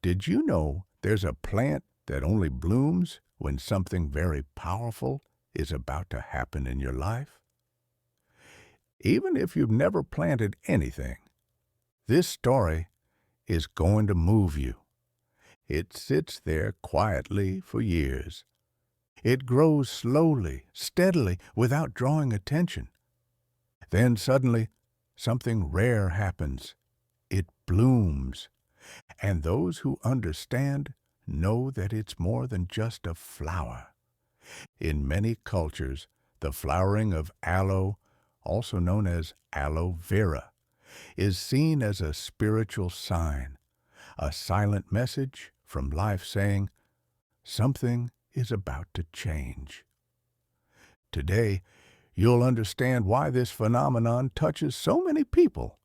Did you know there's a plant that only blooms when something very powerful is about to happen in your life? Even if you've never planted anything, this story is going to move you. It sits there quietly for years. It grows slowly, steadily, without drawing attention. Then suddenly, something rare happens. It blooms. And those who understand know that it's more than just a flower. In many cultures, the flowering of aloe, also known as aloe vera, is seen as a spiritual sign, a silent message from life saying, something is about to change. Today, you'll understand why this phenomenon touches so many people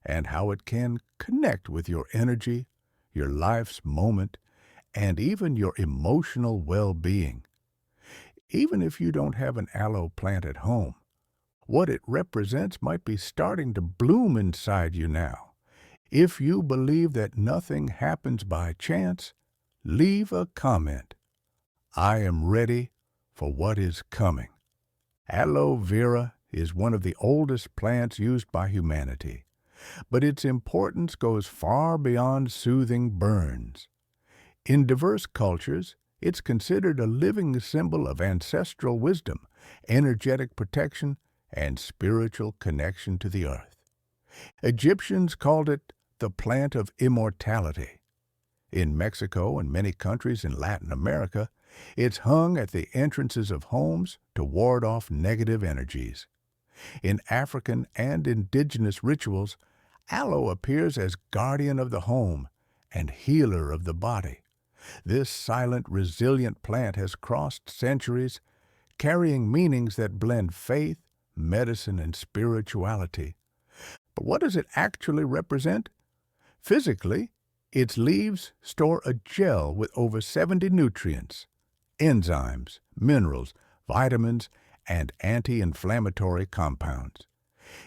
and how it can connect with your energy, your life's moment, and even your emotional well-being. Even if you don't have an aloe plant at home, what it represents might be starting to bloom inside you now. If you believe that nothing happens by chance, leave a comment. I am ready for what is coming. Aloe vera is one of the oldest plants used by humanity, but its importance goes far beyond soothing burns. In diverse cultures, it's considered a living symbol of ancestral wisdom, energetic protection, and spiritual connection to the earth. Egyptians called it the plant of immortality. In Mexico and many countries in Latin America, it's hung at the entrances of homes to ward off negative energies. In African and indigenous rituals, aloe appears as guardian of the home and healer of the body. This silent, resilient plant has crossed centuries, carrying meanings that blend faith, medicine, and spirituality. But what does it actually represent? Physically, its leaves store a gel with over 70 nutrients, enzymes, minerals, vitamins, and anti-inflammatory compounds.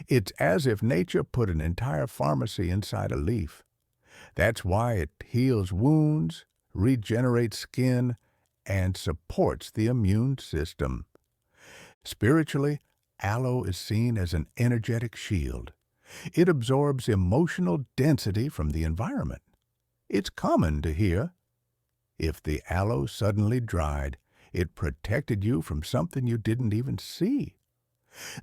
It's as if nature put an entire pharmacy inside a leaf. That's why it heals wounds, regenerates skin, and supports the immune system. Spiritually, aloe is seen as an energetic shield. It absorbs emotional density from the environment. It's common to hear, if the aloe suddenly dried, it protected you from something you didn't even see.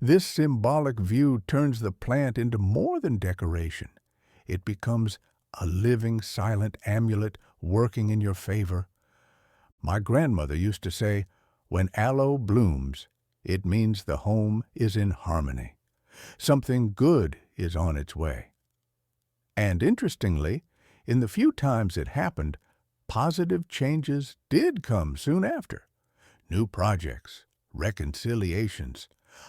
This symbolic view turns the plant into more than decoration. It becomes a living, silent amulet working in your favor. My grandmother used to say, when aloe blooms, it means the home is in harmony. Something good is on its way. And interestingly, in the few times it happened, positive changes did come soon after. New projects, reconciliations,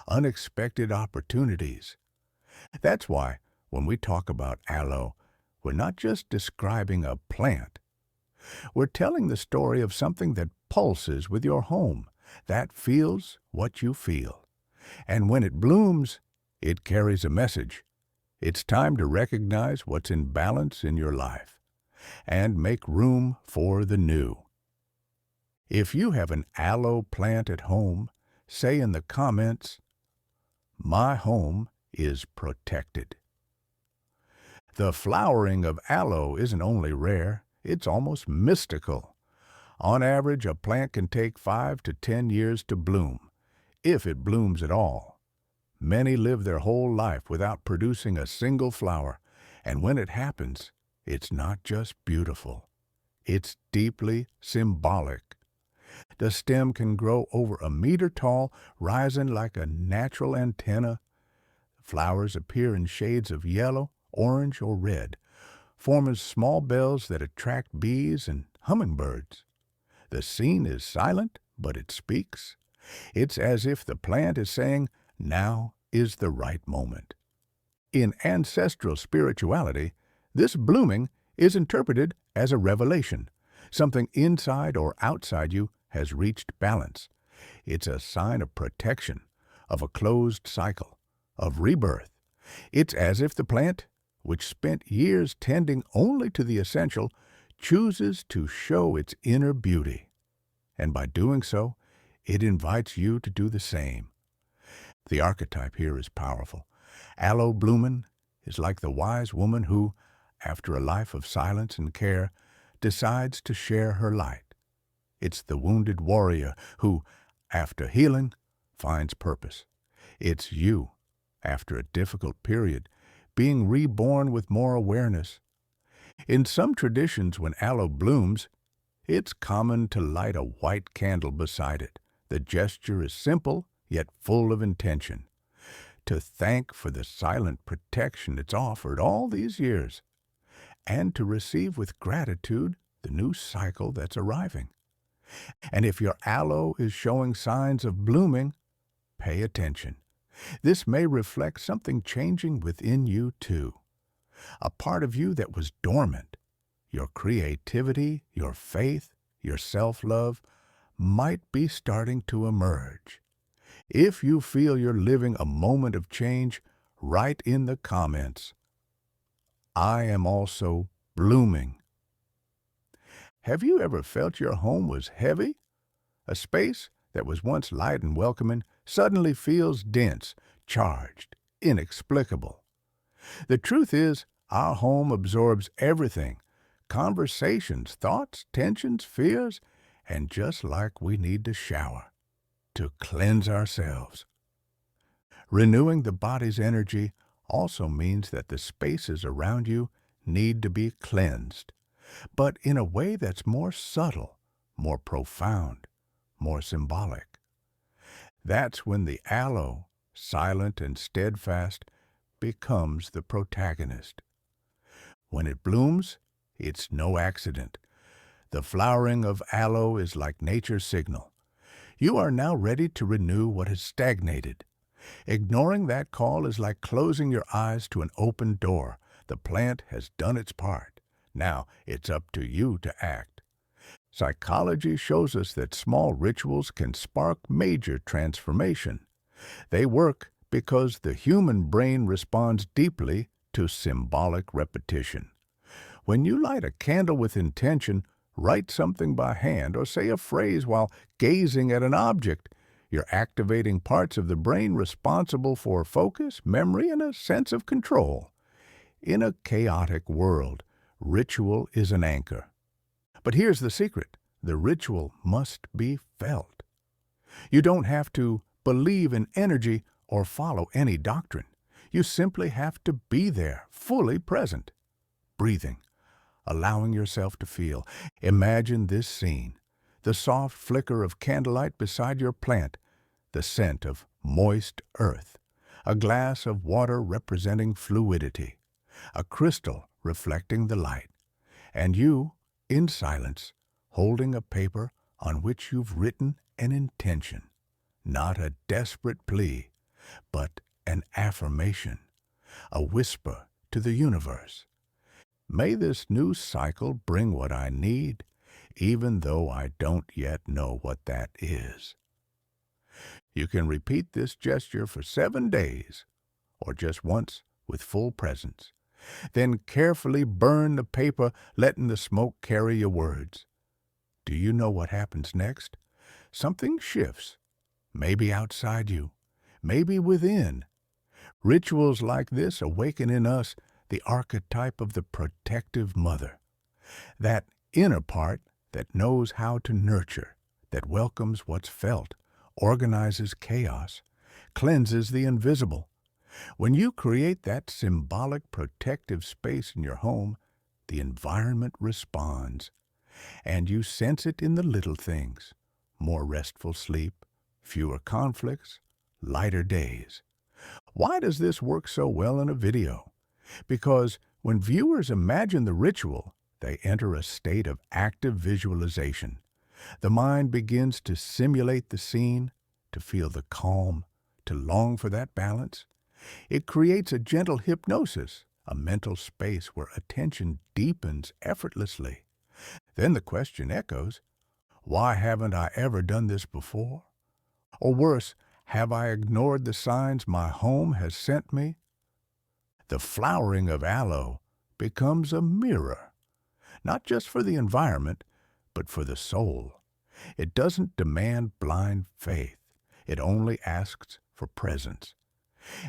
unexpected opportunities. That's why, when we talk about aloe, we're not just describing a plant. We're telling the story of something that pulses with your home, that feels what you feel. And when it blooms, it carries a message. It's time to recognize what's in balance in your life and make room for the new. If you have an aloe plant at home, say in the comments, "My home is protected." The flowering of aloe isn't only rare, it's almost mystical. On average, a plant can take 5 to 10 years to bloom, if it blooms at all. Many live their whole life without producing a single flower, and when it happens, it's not just beautiful. It's deeply symbolic. The stem can grow over a meter tall, rising like a natural antenna. Flowers appear in shades of yellow, orange, or red, forming small bells that attract bees and hummingbirds. The scene is silent, but it speaks. It's as if the plant is saying, now is the right moment. In ancestral spirituality, this blooming is interpreted as a revelation. Something inside or outside you has reached balance. It's a sign of protection, of a closed cycle, of rebirth. It's as if the plant, which spent years tending only to the essential, chooses to show its inner beauty, and by doing so, it invites you to do the same. The archetype here is powerful. Aloe bloomin' is like the wise woman who, after a life of silence and care, decides to share her light. It's the wounded warrior who, after healing, finds purpose. It's you, after a difficult period, being reborn with more awareness. In some traditions, when aloe blooms, it's common to light a white candle beside it. The gesture is simple, yet full of intention. To thank for the silent protection it's offered all these years, and to receive with gratitude the new cycle that's arriving. And if your aloe is showing signs of blooming, pay attention. This may reflect something changing within you too. A part of you that was dormant, your creativity, your faith, your self-love, might be starting to emerge. If you feel you're living a moment of change, write in the comments, "I am also blooming." Have you ever felt your home was heavy? A space that was once light and welcoming suddenly feels dense, charged, inexplicable. The truth is, our home absorbs everything: conversations, thoughts, tensions, fears, and just like we need to shower, to cleanse ourselves. Renewing the body's energy also means that the spaces around you need to be cleansed, but in a way that's more subtle, more profound, more symbolic. That's when the aloe, silent and steadfast, becomes the protagonist. When it blooms, it's no accident. The flowering of aloe is like nature's signal. You are now ready to renew what has stagnated. Ignoring that call is like closing your eyes to an open door. The plant has done its part. Now it's up to you to act. Psychology shows us that small rituals can spark major transformation. They work because the human brain responds deeply to symbolic repetition. When you light a candle with intention, write something by hand, or say a phrase while gazing at an object, you're activating parts of the brain responsible for focus, memory, and a sense of control. In a chaotic world, ritual is an anchor. But here's the secret: the ritual must be felt. You don't have to believe in energy or follow any doctrine. You simply have to be there, fully present, breathing, allowing yourself to feel. Imagine this scene: the soft flicker of candlelight beside your plant, the scent of moist earth, a glass of water representing fluidity, a crystal reflecting the light, and you, in silence, holding a paper on which you've written an intention, not a desperate plea, but an affirmation, a whisper to the universe. May this new cycle bring what I need, even though I don't yet know what that is. You can repeat this gesture for 7 days, or just once with full presence. Then carefully burn the paper, letting the smoke carry your words. Do you know what happens next? Something shifts, maybe outside you, maybe within. Rituals like this awaken in us the archetype of the protective mother, that inner part that knows how to nurture, that welcomes what's felt, organizes chaos, cleanses the invisible. When you create that symbolic protective space in your home, the environment responds, and you sense it in the little things: more restful sleep, fewer conflicts, lighter days. Why does this work so well in a video? Because when viewers imagine the ritual, they enter a state of active visualization. The mind begins to simulate the scene, to feel the calm, to long for that balance. It creates a gentle hypnosis, a mental space where attention deepens effortlessly. Then the question echoes, why haven't I ever done this before? Or worse, have I ignored the signs my home has sent me? The flowering of aloe becomes a mirror, not just for the environment, but for the soul. It doesn't demand blind faith. It only asks for presence.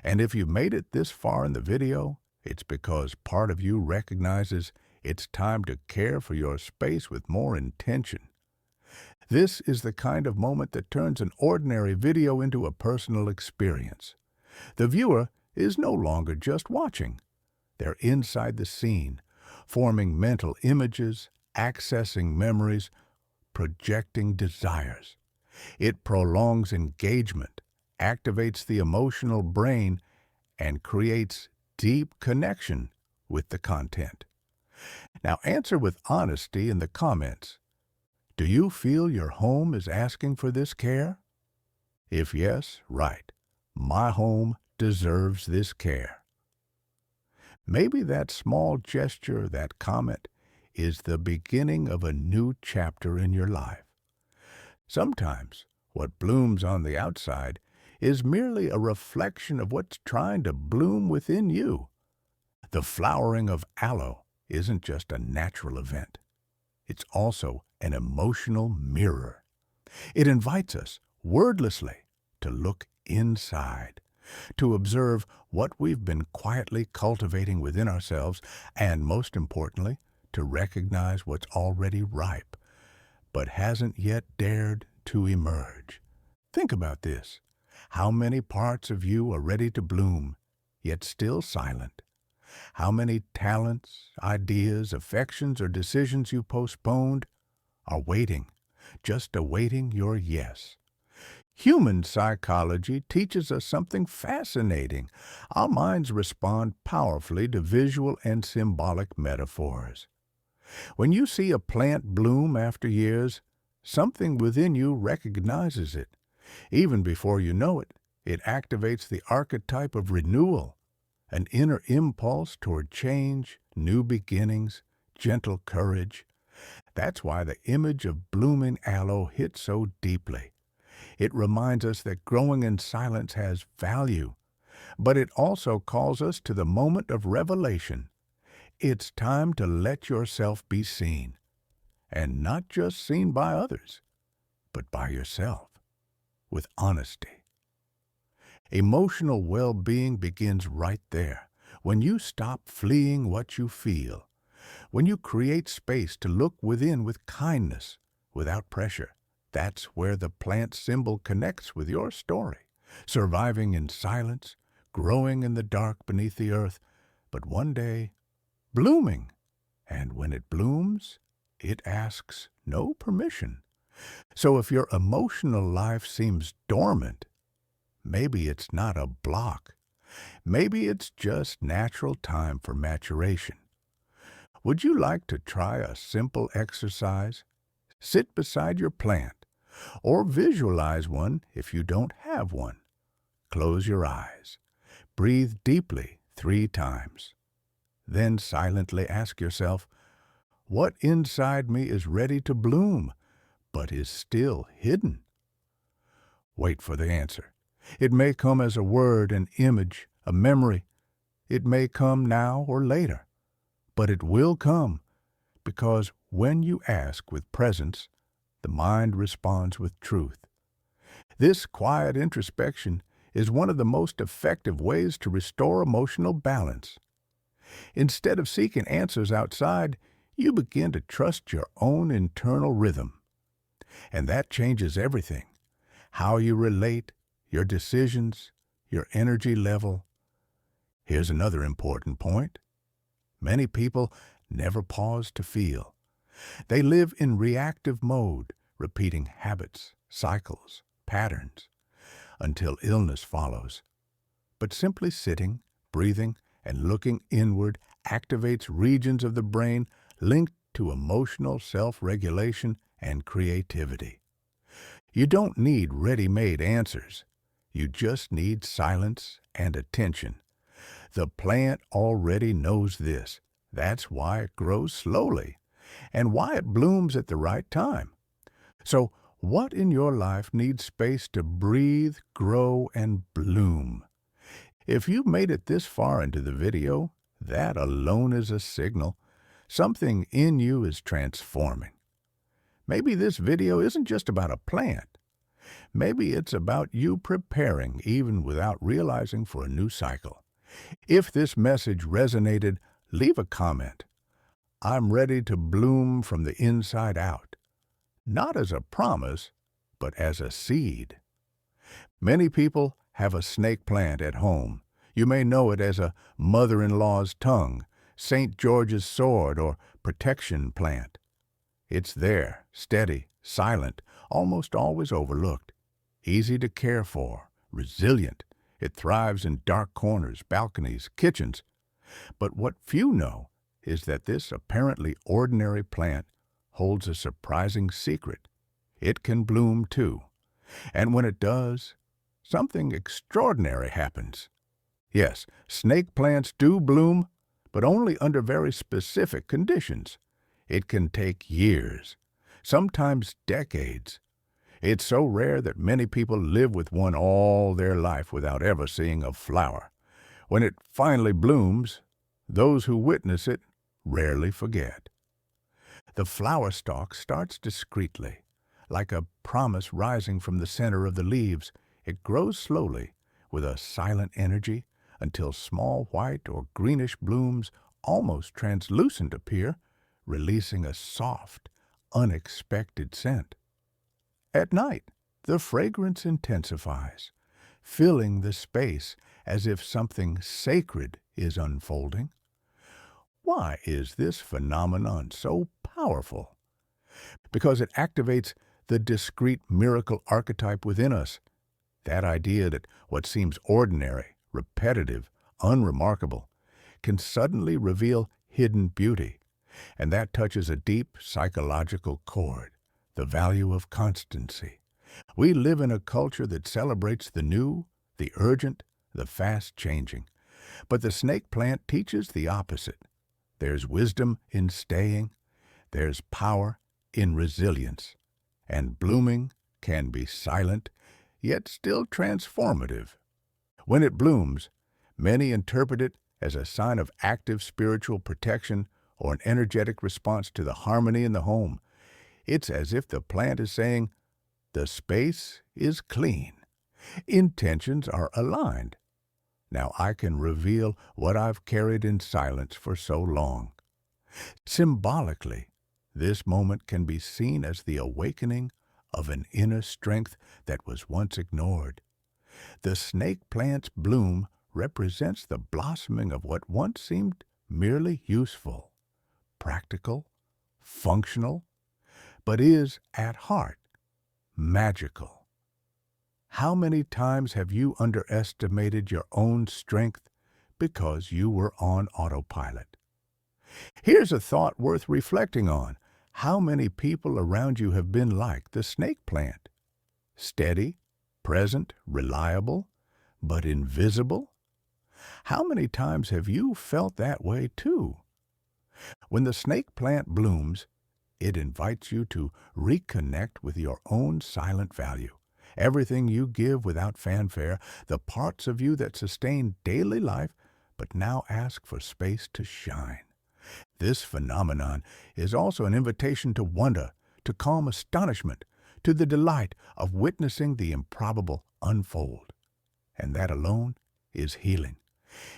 And if you've made it this far in the video, it's because part of you recognizes it's time to care for your space with more intention. This is the kind of moment that turns an ordinary video into a personal experience. The viewer is no longer just watching. They're inside the scene, forming mental images, accessing memories, projecting desires. It prolongs engagement, activates the emotional brain, and creates deep connection with the content. Now answer with honesty in the comments. Do you feel your home is asking for this care? If yes, write, "My home deserves this care." Maybe that small gesture, that comment, is the beginning of a new chapter in your life. Sometimes what blooms on the outside is merely a reflection of what's trying to bloom within you. The flowering of aloe isn't just a natural event. It's also an emotional mirror. It invites us, wordlessly, to look inside, to observe what we've been quietly cultivating within ourselves, and most importantly, to recognize what's already ripe, but hasn't yet dared to emerge. Think about this. How many parts of you are ready to bloom, yet still silent? How many talents, ideas, affections, or decisions you postponed are waiting, just awaiting your yes? Human psychology teaches us something fascinating. Our minds respond powerfully to visual and symbolic metaphors. When you see a plant bloom after years, something within you recognizes it. Even before you know it, it activates the archetype of renewal, an inner impulse toward change, new beginnings, gentle courage. That's why the image of blooming aloe hits so deeply. It reminds us that growing in silence has value, but it also calls us to the moment of revelation. It's time to let yourself be seen, and not just seen by others, but by yourself, with honesty. Emotional well-being begins right there, when you stop fleeing what you feel, when you create space to look within with kindness, without pressure. That's where the plant symbol connects with your story, surviving in silence, growing in the dark beneath the earth, but one day, blooming. And when it blooms, it asks no permission. So if your emotional life seems dormant, maybe it's not a block. Maybe it's just natural time for maturation. Would you like to try a simple exercise? Sit beside your plant, or visualize one if you don't have one. Close your eyes. Breathe deeply 3 times. Then silently ask yourself, what inside me is ready to bloom, but is still hidden? Wait for the answer. It may come as a word, an image, a memory. It may come now or later, but it will come, because when you ask with presence, the mind responds with truth. This quiet introspection is one of the most effective ways to restore emotional balance. Instead of seeking answers outside, you begin to trust your own internal rhythm. And that changes everything. How you relate, your decisions, your energy level. Here's another important point. Many people never pause to feel. They live in reactive mode, repeating habits, cycles, patterns, until illness follows. But simply sitting, breathing, and looking inward activates regions of the brain linked to emotional self-regulation and creativity. You don't need ready-made answers. You just need silence and attention. The plant already knows this. That's why it grows slowly, and why it blooms at the right time. So, what in your life needs space to breathe, grow, and bloom? If you've made it this far into the video, that alone is a signal. Something in you is transforming. Maybe this video isn't just about a plant. Maybe it's about you preparing, even without realizing, for a new cycle. If this message resonated, leave a comment. I'm ready to bloom from the inside out. Not as a promise, but as a seed. Many people have a snake plant at home. You may know it as a mother-in-law's tongue, St. George's sword, or protection plant. It's there, steady, silent, almost always overlooked. Easy to care for, resilient. It thrives in dark corners, balconies, kitchens. But what few know is that this apparently ordinary plant holds a surprising secret. It can bloom too. And when it does, something extraordinary happens. Yes, snake plants do bloom, but only under very specific conditions. It can take years, sometimes decades. It's so rare that many people live with one all their life without ever seeing a flower. When it finally blooms, those who witness it rarely forget. The flower stalk starts discreetly, like a promise rising from the center of the leaves. It grows slowly, with a silent energy, until small white or greenish blooms, almost translucent, appear, releasing a soft, unexpected scent. At night, the fragrance intensifies, filling the space as if something sacred is unfolding. Why is this phenomenon so powerful? Because it activates the discrete miracle archetype within us, that idea that what seems ordinary, repetitive, unremarkable, can suddenly reveal hidden beauty, and that touches a deep psychological chord, the value of constancy. We live in a culture that celebrates the new, the urgent, the fast-changing. But the snake plant teaches the opposite. There's wisdom in staying, there's power in resilience, and blooming can be silent, yet still transformative. When it blooms, many interpret it as a sign of active spiritual protection or an energetic response to the harmony in the home. It's as if the plant is saying, the space is clean. Intentions are aligned. Now I can reveal what I've carried in silence for so long. Symbolically, this moment can be seen as the awakening of an inner strength that was once ignored. The snake plant's bloom represents the blossoming of what once seemed merely useful, practical, functional, but is, at heart, magical. How many times have you underestimated your own strength because you were on autopilot? Here's a thought worth reflecting on. How many people around you have been like the snake plant? Steady, present, reliable, but invisible? How many times have you felt that way too? When the snake plant blooms, it invites you to reconnect with your own silent value. Everything you give without fanfare, the parts of you that sustain daily life but now ask for space to shine. This phenomenon is also an invitation to wonder, to calm astonishment, to the delight of witnessing the improbable unfold. And that alone is healing.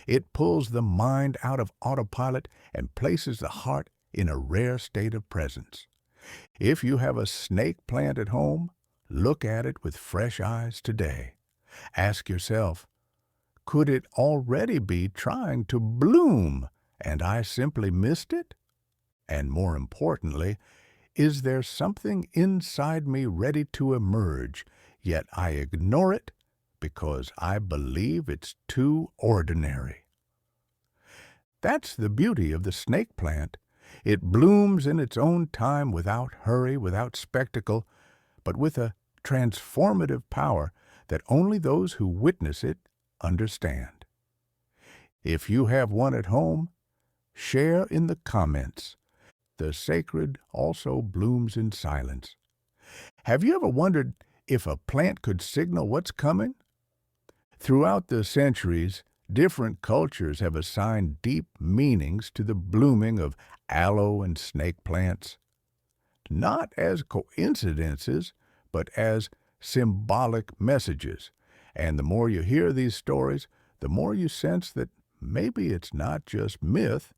It pulls the mind out of autopilot and places the heart in a rare state of presence. If you have a snake plant at home, look at it with fresh eyes today. Ask yourself, could it already be trying to bloom and I simply missed it? And more importantly, is there something inside me ready to emerge, yet I ignore it because I believe it's too ordinary? That's the beauty of the snake plant. It blooms in its own time without hurry, without spectacle, but with a transformative power that only those who witness it understand. If you have one at home, share in the comments. The sacred also blooms in silence. Have you ever wondered if a plant could signal what's coming? Throughout the centuries, Different cultures have assigned deep meanings to the blooming of aloe and snake plants, not as coincidences, but as symbolic messages. And the more you hear these stories, the more you sense that maybe it's not just myth,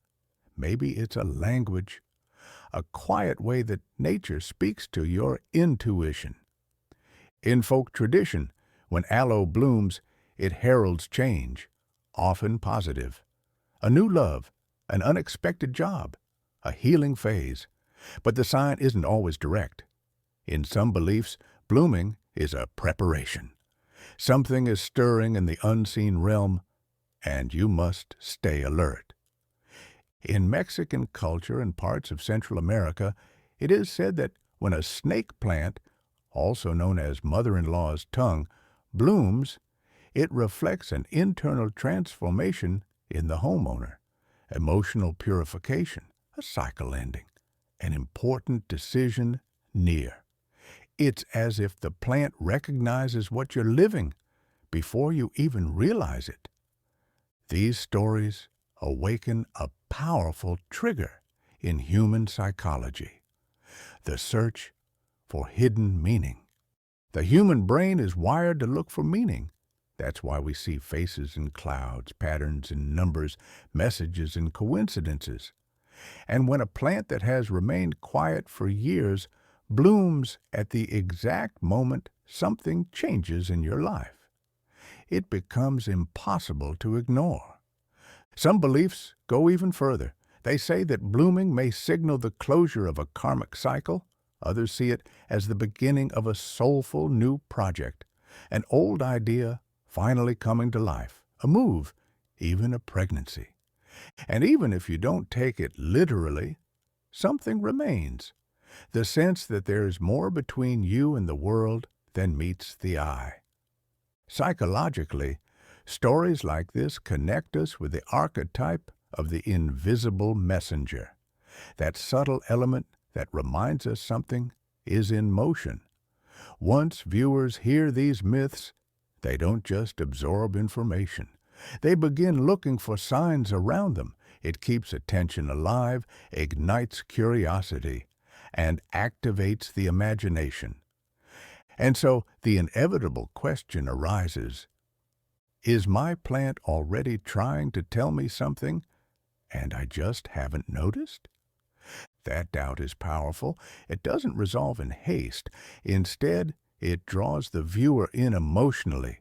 maybe it's a language, a quiet way that nature speaks to your intuition. In folk tradition, when aloe blooms, it heralds change, often positive. A new love, an unexpected job, a healing phase. But the sign isn't always direct. In some beliefs, blooming is a preparation. Something is stirring in the unseen realm, and you must stay alert. In Mexican culture and parts of Central America, it is said that when a snake plant, also known as mother-in-law's tongue, blooms, it reflects an internal transformation in the homeowner, emotional purification, a cycle ending, an important decision near. It's as if the plant recognizes what you're living before you even realize it. These stories awaken a powerful trigger in human psychology, the search for hidden meaning. The human brain is wired to look for meaning. That's why we see faces in clouds, patterns in numbers, messages in coincidences. And when a plant that has remained quiet for years blooms at the exact moment something changes in your life, it becomes impossible to ignore. Some beliefs go even further. They say that blooming may signal the closure of a karmic cycle. Others see it as the beginning of a soulful new project, an old idea finally coming to life, a move, even a pregnancy. And even if you don't take it literally, something remains. The sense that there is more between you and the world than meets the eye. Psychologically, stories like this connect us with the archetype of the invisible messenger, that subtle element that reminds us something is in motion. Once viewers hear these myths, they don't just absorb information. They begin looking for signs around them. It keeps attention alive, ignites curiosity, and activates the imagination. And so the inevitable question arises, is my plant already trying to tell me something, and I just haven't noticed? That doubt is powerful. It doesn't resolve in haste. Instead, it draws the viewer in emotionally.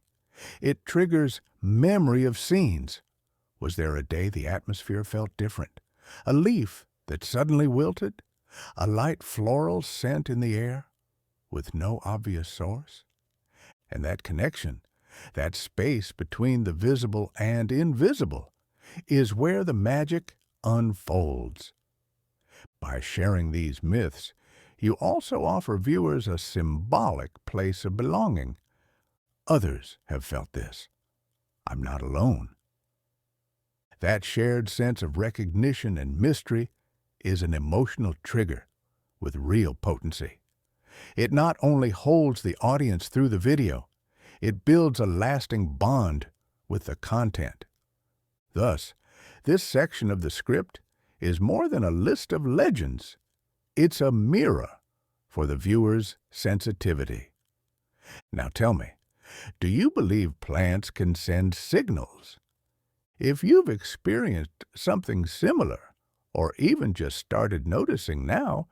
It triggers memory of scenes. Was there a day the atmosphere felt different? A leaf that suddenly wilted? A light floral scent in the air with no obvious source? And that connection, that space between the visible and invisible, is where the magic unfolds. By sharing these myths, you also offer viewers a symbolic place of belonging. Others have felt this. I'm not alone. That shared sense of recognition and mystery is an emotional trigger with real potency. It not only holds the audience through the video, it builds a lasting bond with the content. Thus, this section of the script is more than a list of legends. It's a mirror for the viewer's sensitivity. Now tell me, do you believe plants can send signals? If you've experienced something similar, or even just started noticing now,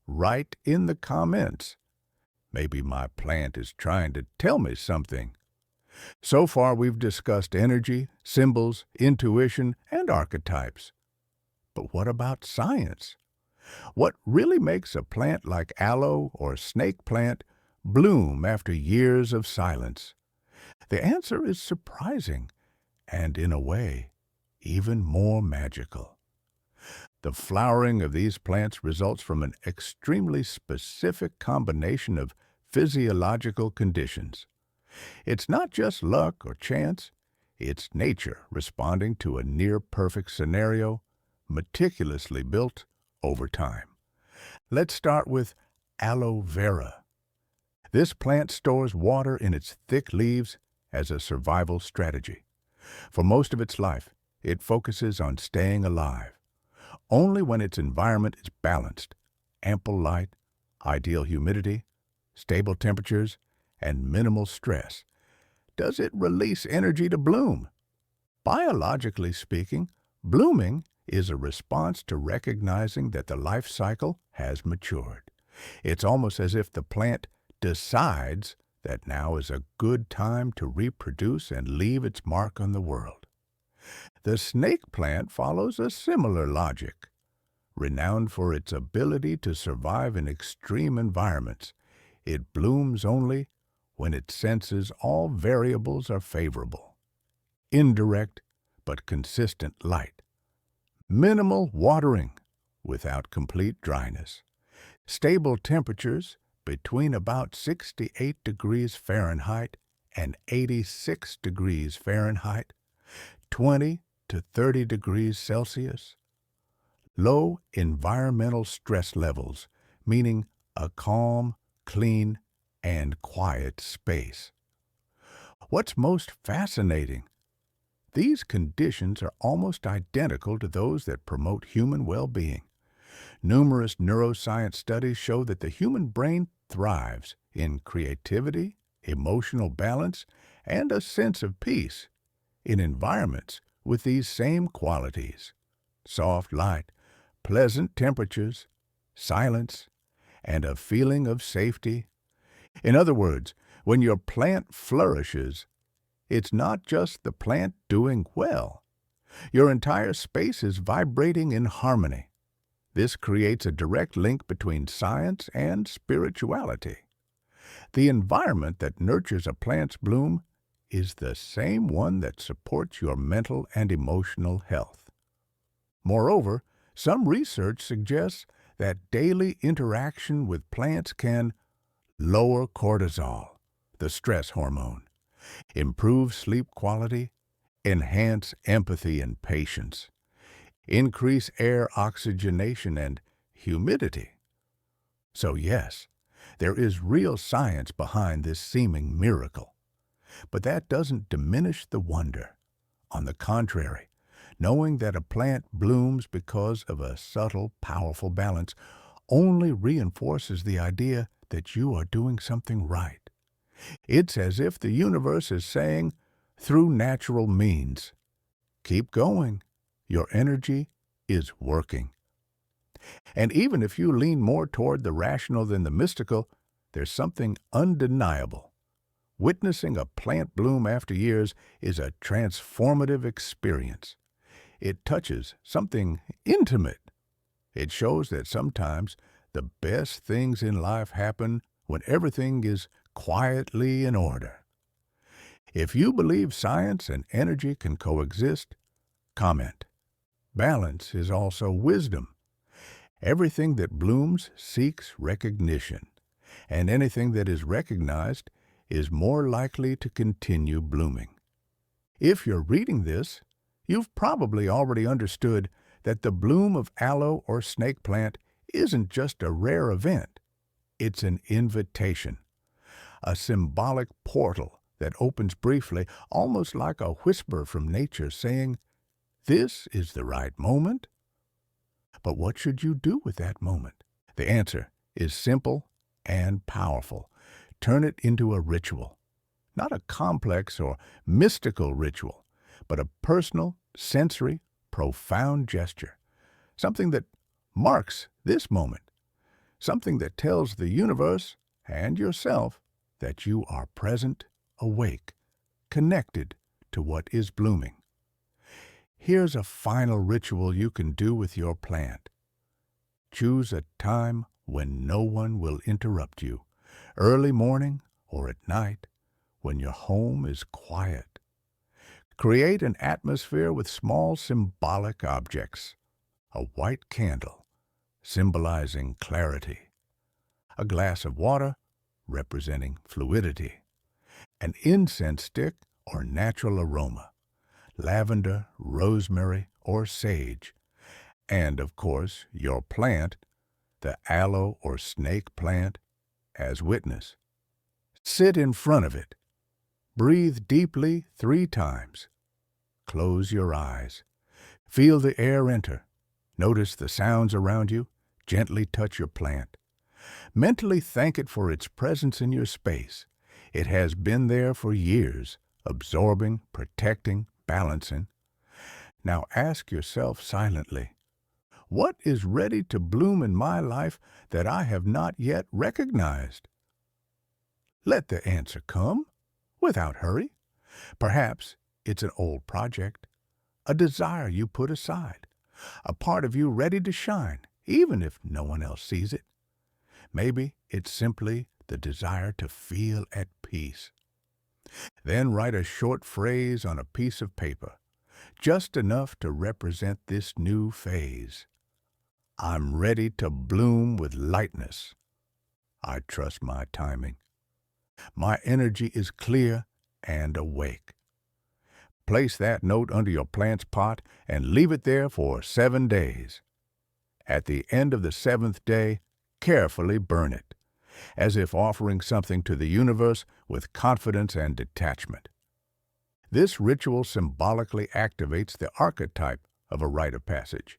write in the comments. Maybe my plant is trying to tell me something. So far we've discussed energy, symbols, intuition, and archetypes. But what about science? What really makes a plant like aloe or snake plant bloom after years of silence? The answer is surprising, and in a way, even more magical. The flowering of these plants results from an extremely specific combination of physiological conditions. It's not just luck or chance, it's nature responding to a near-perfect scenario, meticulously built over time. Let's start with aloe vera. This plant stores water in its thick leaves as a survival strategy. For most of its life, it focuses on staying alive. Only when its environment is balanced, ample light, ideal humidity, stable temperatures, and minimal stress, does it release energy to bloom. Biologically speaking, blooming is a response to recognizing that the life cycle has matured. It's almost as if the plant decides that now is a good time to reproduce and leave its mark on the world. The snake plant follows a similar logic. Renowned for its ability to survive in extreme environments, it blooms only when it senses all variables are favorable. Indirect but consistent light. Minimal watering without complete dryness. Stable temperatures between about 68 degrees Fahrenheit and 86 degrees Fahrenheit, 20 to 30 degrees Celsius. Low environmental stress levels, meaning a calm, clean, and quiet space. What's most fascinating? These conditions are almost identical to those that promote human well-being. Numerous neuroscience studies show that the human brain thrives in creativity, emotional balance, and a sense of peace in environments with these same qualities. Soft light, pleasant temperatures, silence, and a feeling of safety. In other words, when your plant flourishes, it's not just the plant doing well. Your entire space is vibrating in harmony. This creates a direct link between science and spirituality. The environment that nurtures a plant's bloom is the same one that supports your mental and emotional health. Moreover, some research suggests that daily interaction with plants can lower cortisol, the stress hormone, improve sleep quality, enhance empathy and patience, increase air oxygenation and humidity. So yes, there is real science behind this seeming miracle. But that doesn't diminish the wonder. On the contrary, knowing that a plant blooms because of a subtle, powerful balance only reinforces the idea that you are doing something right. It's as if the universe is saying, through natural means, keep going. Your energy is working. And even if you lean more toward the rational than the mystical, there's something undeniable. Witnessing a plant bloom after years is a transformative experience. It touches something intimate. It shows that sometimes the best things in life happen when everything is quietly in order. If you believe science and energy can coexist, comment. Balance is also wisdom. Everything that blooms seeks recognition, and anything that is recognized is more likely to continue blooming. If you're reading this, you've probably already understood that the bloom of aloe or snake plant isn't just a rare event. It's an invitation, a symbolic portal that opens briefly, almost like a whisper from nature saying, "This is the right moment." But what should you do with that moment? The answer is simple and powerful. Turn it into a ritual. Not a complex or mystical ritual, but a personal, sensory, profound gesture. Something that marks this moment. Something that tells the universe and yourself that you are present, awake, connected to what is blooming. Here's a final ritual you can do with your plant. Choose a time when no one will interrupt you, early morning or at night, when your home is quiet. Create an atmosphere with small symbolic objects. A white candle, symbolizing clarity. A glass of water, representing fluidity. An incense stick or natural aroma. Lavender, rosemary, or sage. And, of course, your plant, the aloe or snake plant, as witness. Sit in front of it. Breathe deeply 3 times. Close your eyes. Feel the air enter. Notice the sounds around you. Gently touch your plant. Mentally thank it for its presence in your space. It has been there for years, absorbing, protecting, balancing. Now ask yourself silently, what is ready to bloom in my life that I have not yet recognized? Let the answer come, without hurry. Perhaps it's an old project, a desire you put aside, a part of you ready to shine, even if no one else sees it. Maybe it's simply the desire to feel at peace. Then write a short phrase on a piece of paper, just enough to represent this new phase. I'm ready to bloom with lightness. I trust my timing. My energy is clear and awake. Place that note under your plant's pot and leave it there for 7 days. At the end of the 7th day, carefully burn it, as if offering something to the universe with confidence and detachment. This ritual symbolically activates the archetype of a rite of passage.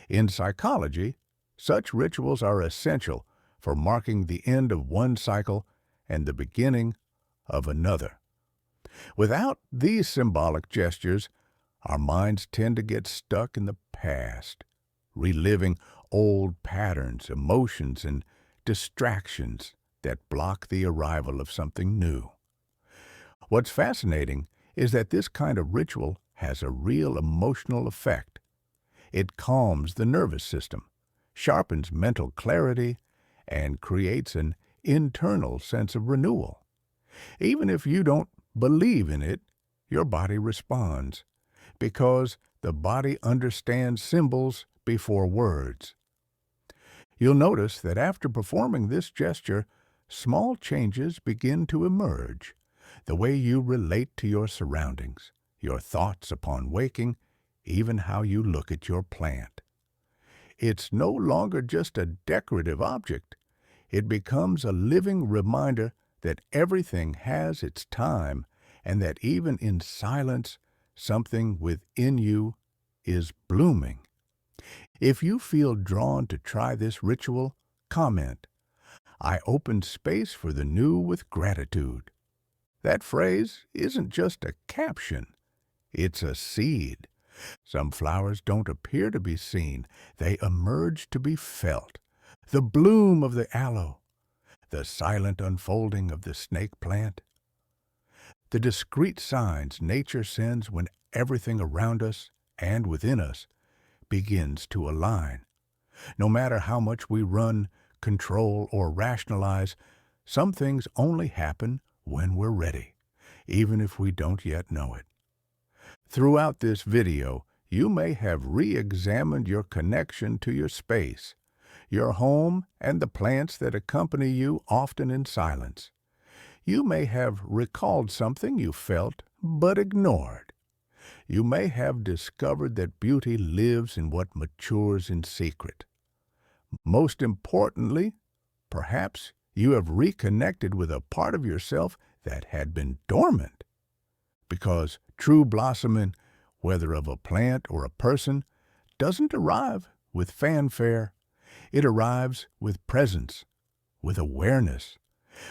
In psychology, such rituals are essential for marking the end of one cycle and the beginning of another. Without these symbolic gestures, our minds tend to get stuck in the past, reliving old patterns, emotions, and distractions that block the arrival of something new. What's fascinating is that this kind of ritual has a real emotional effect. It calms the nervous system, sharpens mental clarity, and creates an internal sense of renewal. Even if you don't believe in it, your body responds, because the body understands symbols before words. You'll notice that after performing this gesture, small changes begin to emerge. The way you relate to your surroundings, your thoughts upon waking, even how you look at your plant. It's no longer just a decorative object. It becomes a living reminder that everything has its time and that even in silence, something within you is blooming. If you feel drawn to try this ritual, comment, "I open space for the new with gratitude." That phrase isn't just a caption, it's a seed. Some flowers don't appear to be seen, they emerge to be felt. The bloom of the aloe, the silent unfolding of the snake plant, the discreet signs nature sends when everything around us and within us begins to align. No matter how much we run, control, or rationalize, some things only happen when we're ready, even if we don't yet know it. Throughout this video, you may have re-examined your connection to your space, your home, and the plants that accompany you, often in silence. You may have recalled something you felt but ignored. You may have discovered that beauty lives in what matures in secret. Most importantly, perhaps you have reconnected with a part of yourself that had been dormant. Because true blossoming, whether of a plant or a person, doesn't arrive with fanfare. It arrives with presence, with awareness,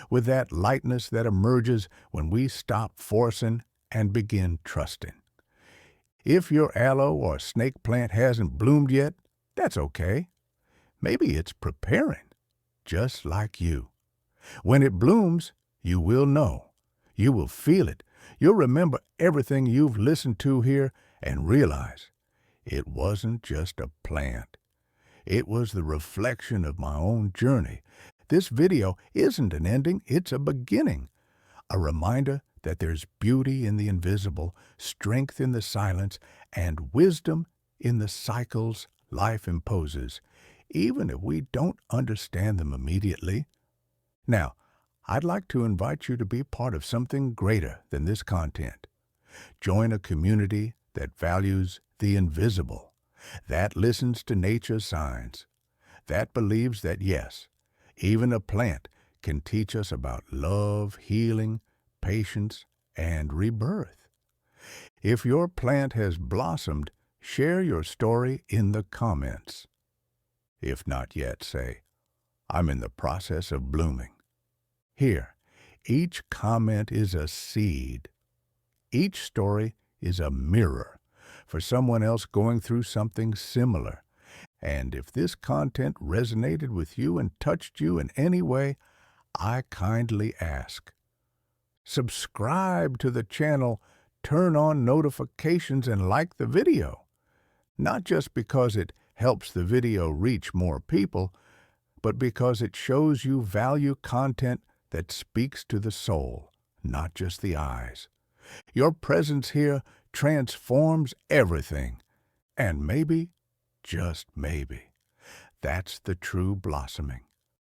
with that lightness that emerges when we stop forcing and begin trusting. If your aloe or snake plant hasn't bloomed yet, that's okay. Maybe it's preparing, just like you. When it blooms, you will know. You will feel it. You'll remember everything you've listened to here and realize it wasn't just a plant. It was the reflection of my own journey. This video isn't an ending, it's a beginning. A reminder that there's beauty in the invisible, strength in the silence, and wisdom in the cycles life imposes, even if we don't understand them immediately. Now, I'd like to invite you to be part of something greater than this content. Join a community that values the invisible, that listens to nature's signs, that believes that yes, even a plant can teach us about love, healing, patience, and rebirth. If your plant has blossomed, share your story in the comments. If not yet, say, "I'm in the process of blooming." Here, each comment is a seed. Each story is a mirror for someone else going through something similar. And if this content resonated with you and touched you in any way, I kindly ask, subscribe to the channel, turn on notifications, and like the video. Not just because it helps the video reach more people, but because it shows you value content that speaks to the soul, not just the eyes. Your presence here transforms everything. And maybe, just maybe, that's the true blossoming.